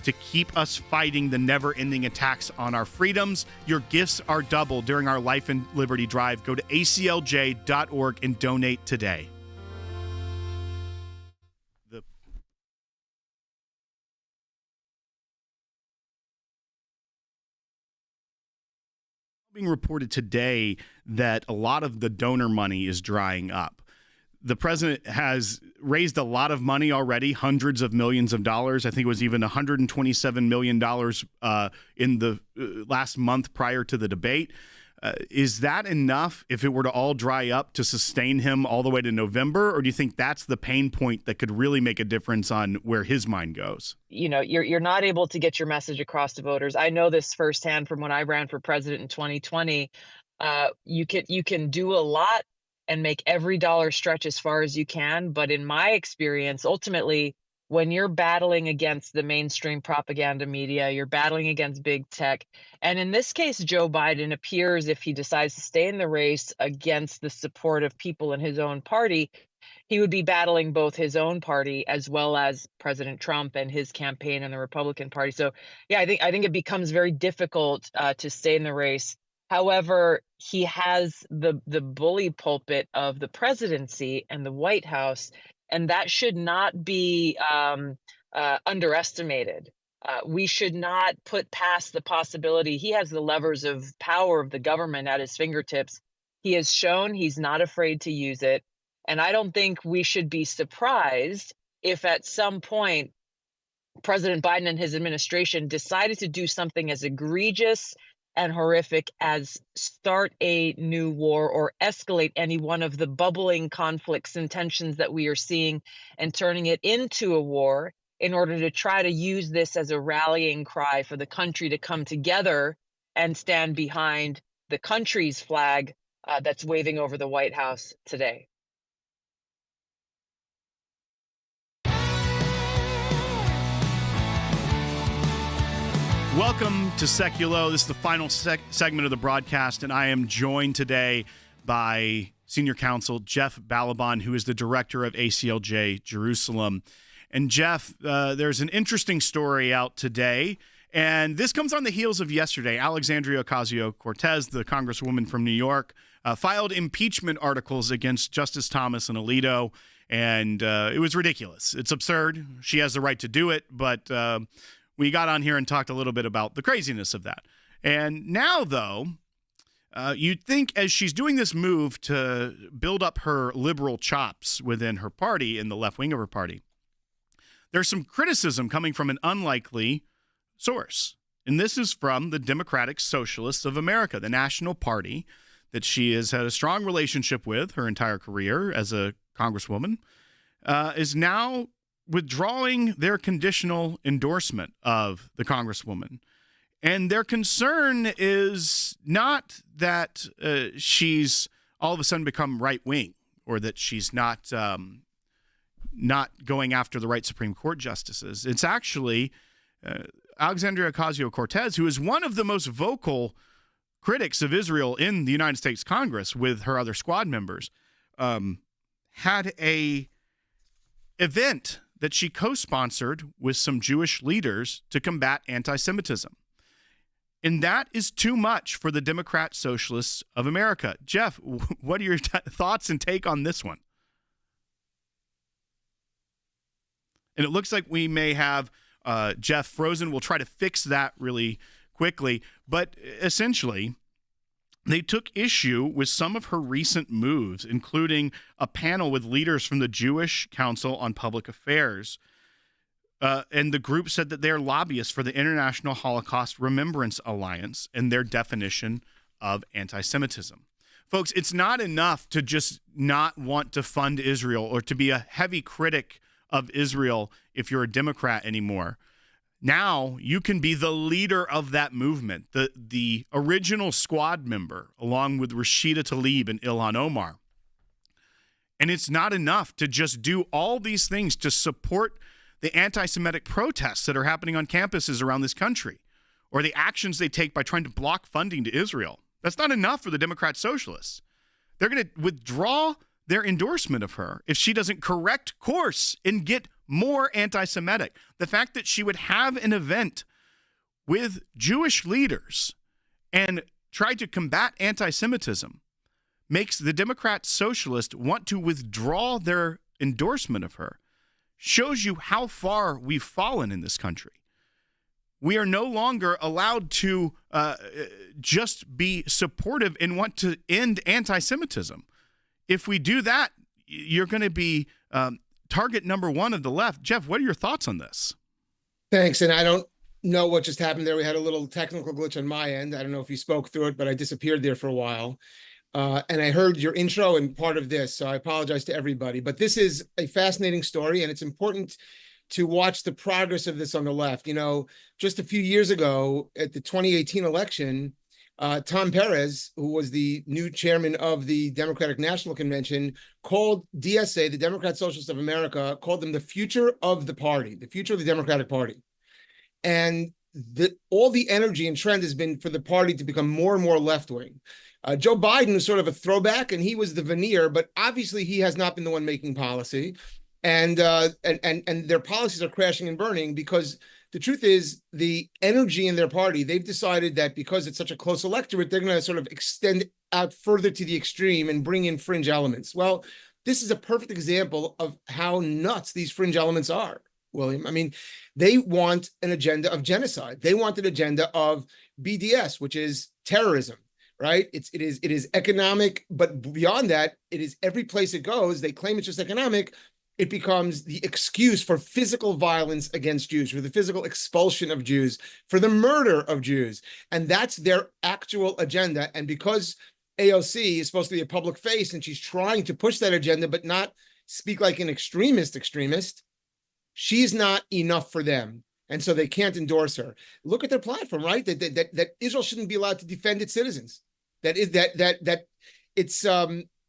to keep us fighting the never-ending attacks on our freedoms. Your gifts are double during our Life and Liberty drive. Go to aclj.org and donate today. Being reported today that a lot of the donor money is drying up. The president has raised a lot of money already, hundreds of millions of dollars. I think it was even $127 million in the last month prior to the debate. Is that enough if it were to all dry up to sustain him all the way to November? Or do you think that's the pain point that could really make a difference on where his mind goes? You know, you're not able to get your message across to voters. I know this firsthand from when I ran for president in 2020. You can do a lot and make every dollar stretch as far as you can. But in my experience, ultimately, when you're battling against the mainstream propaganda media, you're battling against big tech. And in this case, Joe Biden appears, if he decides to stay in the race against the support of people in his own party, he would be battling both his own party as well as President Trump and his campaign and the Republican Party. So, yeah, I think it becomes very difficult to stay in the race. However, he has the bully pulpit of the presidency and the White House, and that should not be underestimated. We should not put past the possibility he has the levers of power of the government at his fingertips. He has shown he's not afraid to use it. And I don't think we should be surprised if at some point President Biden and his administration decided to do something as egregious and horrific as start a new war or escalate any one of the bubbling conflicts and tensions that we are seeing and turning it into a war in order to try to use this as a rallying cry for the country to come together and stand behind the country's flag that's waving over the White House today. Welcome to Sekulow. This is the final segment of the broadcast, and I am joined today by Senior Counsel Jeff Balaban, who is the director of ACLJ Jerusalem. And Jeff, there's an interesting story out today, and this comes on the heels of yesterday. Alexandria Ocasio-Cortez, the congresswoman from New York, filed impeachment articles against Justice Thomas and Alito, and it was ridiculous. It's absurd. She has the right to do it, but we got on here and talked a little bit about the craziness of that. And now, though, you'd think as she's doing this move to build up her liberal chops within her party, in the left wing of her party, there's some criticism coming from an unlikely source. And this is from the Democratic Socialists of America, the national party that she has had a strong relationship with her entire career as a congresswoman, is now withdrawing their conditional endorsement of the congresswoman. And their concern is not that she's all of a sudden become right-wing or that she's not going after the right Supreme Court justices. It's actually Alexandria Ocasio-Cortez, who is one of the most vocal critics of Israel in the United States Congress with her other squad members, had a event that she co-sponsored with some Jewish leaders to combat anti-Semitism. And that is too much for the Democrat Socialists of America. Jeff, what are your thoughts and take on this one? And it looks like we may have Jeff frozen. We'll try to fix that really quickly. But essentially, they took issue with some of her recent moves, including a panel with leaders from the Jewish Council on Public Affairs. And the group said that they're lobbyists for the International Holocaust Remembrance Alliance and their definition of anti-Semitism. Folks, it's not enough to just not want to fund Israel or to be a heavy critic of Israel if you're a Democrat anymore. Now you can be the leader of that movement, the original squad member, along with Rashida Tlaib and Ilhan Omar. And it's not enough to just do all these things to support the anti-Semitic protests that are happening on campuses around this country, or the actions they take by trying to block funding to Israel. That's not enough for the Democrat Socialists. They're going to withdraw their endorsement of her if she doesn't correct course and get more anti-Semitic. The fact that she would have an event with Jewish leaders and try to combat anti-Semitism makes the Democrat Socialists want to withdraw their endorsement of her. Shows you how far we've fallen in this country. We are no longer allowed to just be supportive and want to end anti-Semitism. If we do that, you're going to be target number one of the left. Jeff, what are your thoughts on this? Thanks. And I don't know what just happened there. We had a little technical glitch on my end. I don't know if you spoke through it, but I disappeared there for a while. And I heard your intro and part of this, so I apologize to everybody. But this is a fascinating story, and it's important to watch the progress of this on the left. You know, just a few years ago at the 2018 election, Tom Perez, who was the new chairman of the Democratic National Convention, called DSA, the Democrat Socialists of America, called them the future of the party, the future of the Democratic Party. And all the energy and trend has been for the party to become more and more left-wing. Joe Biden is sort of a throwback, and he was the veneer, but obviously he has not been the one making policy. And their policies are crashing and burning because the truth is the energy in their party, they've decided that because it's such a close electorate, they're going to sort of extend out further to the extreme and bring in fringe elements. Well, this is a perfect example of how nuts these fringe elements are, William. I mean, they want an agenda of genocide. They want an agenda of BDS, which is terrorism, right? It is economic, but beyond that, it is every place it goes. They claim it's just economic. it becomes the excuse for physical violence against Jews, for the physical expulsion of Jews, for the murder of Jews. And that's their actual agenda. And because AOC is supposed to be a public face and she's trying to push that agenda, but not speak like an extremist, she's not enough for them. And so they can't endorse her. Look at their platform, right? That Israel shouldn't be allowed to defend its citizens.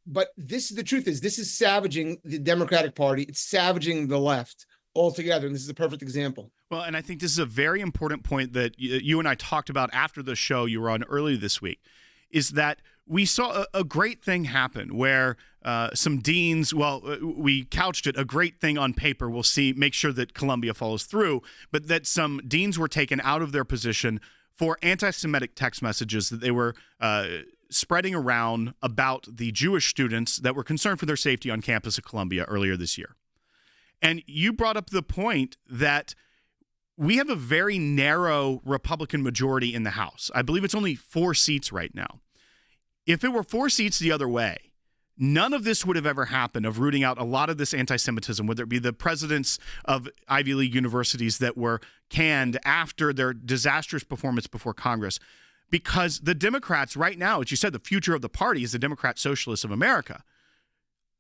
But the truth is, this is savaging the Democratic Party. It's savaging the left altogether. And this is a perfect example. Well, and I think this is a very important point that you and I talked about after the show you were on earlier this week, is that we saw a great thing happen where some deans, we couched it, a great thing on paper. We'll make sure that Columbia follows through, but that some deans were taken out of their position for anti-Semitic text messages that they were spreading around about the Jewish students that were concerned for their safety on campus at Columbia earlier this year. And you brought up the point that we have a very narrow Republican majority in the House. I believe it's only 4 seats right now. If it were 4 seats the other way, none of this would have ever happened, of rooting out a lot of this anti-Semitism, whether it be the presidents of Ivy League universities that were canned after their disastrous performance before Congress. Because the Democrats right now, as you said, the future of the party is the Democrat Socialists of America.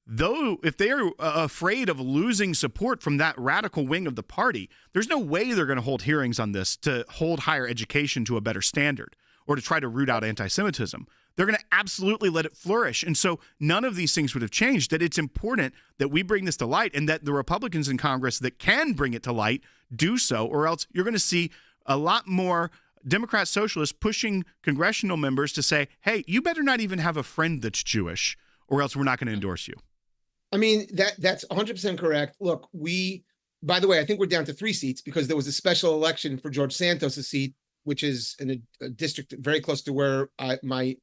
Though, if they are afraid of losing support from that radical wing of the party, there's no way they're going to hold hearings on this to hold higher education to a better standard or to try to root out anti-Semitism. They're going to absolutely let it flourish. And so none of these things would have changed. That it's important that we bring this to light and that the Republicans in Congress that can bring it to light do so, or else you're going to see a lot more Democrat socialists pushing congressional members to say, hey, you better not even have a friend that's Jewish, or else we're not going to endorse you. I mean, that's 100% correct. Look, by the way, I think we're down to 3 seats because there was a special election for George Santos' seat, which is in a district very close to where my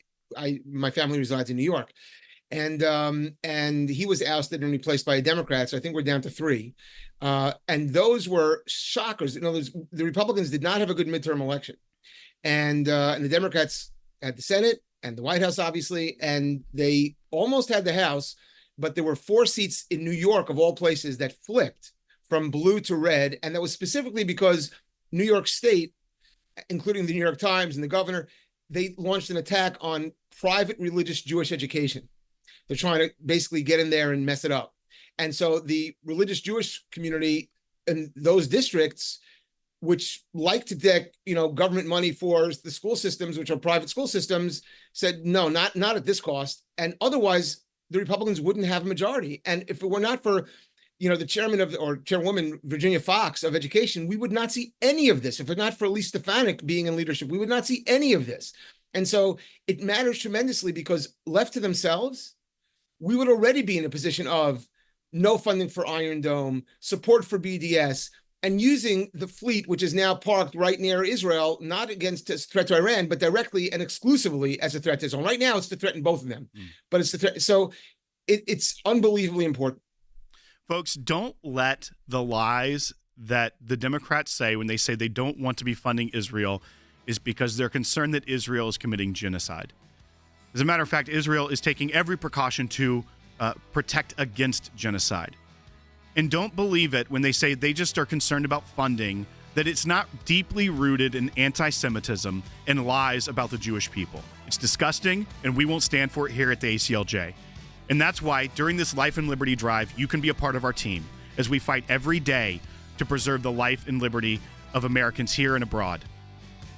family resides in New York. And he was ousted and replaced by a Democrat. So I think we're down to 3. And those were shockers. In other words, the Republicans did not have a good midterm election. And the Democrats had the Senate and the White House, obviously, and they almost had the House, but there were 4 seats in New York, of all places, that flipped from blue to red. And that was specifically because New York State, including the New York Times and the governor, they launched an attack on private religious Jewish education. They're trying to basically get in there and mess it up. And so the religious Jewish community in those districts, which like to take, government money for the school systems, which are private school systems, said, no, not at this cost. And otherwise, the Republicans wouldn't have a majority. And if it were not for, the chairman or chairwoman, Virginia Fox of education, we would not see any of this. If it not for Elise Stefanik being in leadership, we would not see any of this. And so it matters tremendously because left to themselves, we would already be in a position of no funding for Iron Dome, support for BDS, and using the fleet, which is now parked right near Israel, not against a threat to Iran, but directly and exclusively as a threat to Israel. Right now, it's to threaten both of them, but it's the threat. So it's unbelievably important. Folks, don't let the lies that the Democrats say when they say they don't want to be funding Israel is because they're concerned that Israel is committing genocide. As a matter of fact, Israel is taking every precaution to protect against genocide. And don't believe it when they say they just are concerned about funding, that it's not deeply rooted in anti-Semitism and lies about the Jewish people. It's disgusting, and we won't stand for it here at the ACLJ. And that's why during this Life and Liberty Drive, you can be a part of our team as we fight every day to preserve the life and liberty of Americans here and abroad.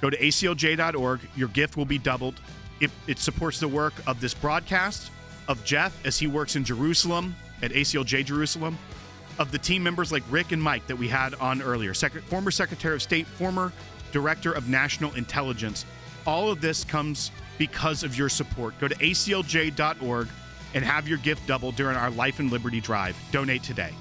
Go to aclj.org. Your gift will be doubled. It supports the work of this broadcast, of Jeff as he works in Jerusalem at ACLJ Jerusalem, of the team members like Rick and Mike that we had on earlier, former Secretary of State, former Director of National Intelligence. All of this comes because of your support. Go to aclj.org and have your gift doubled during our Life and Liberty Drive. Donate today.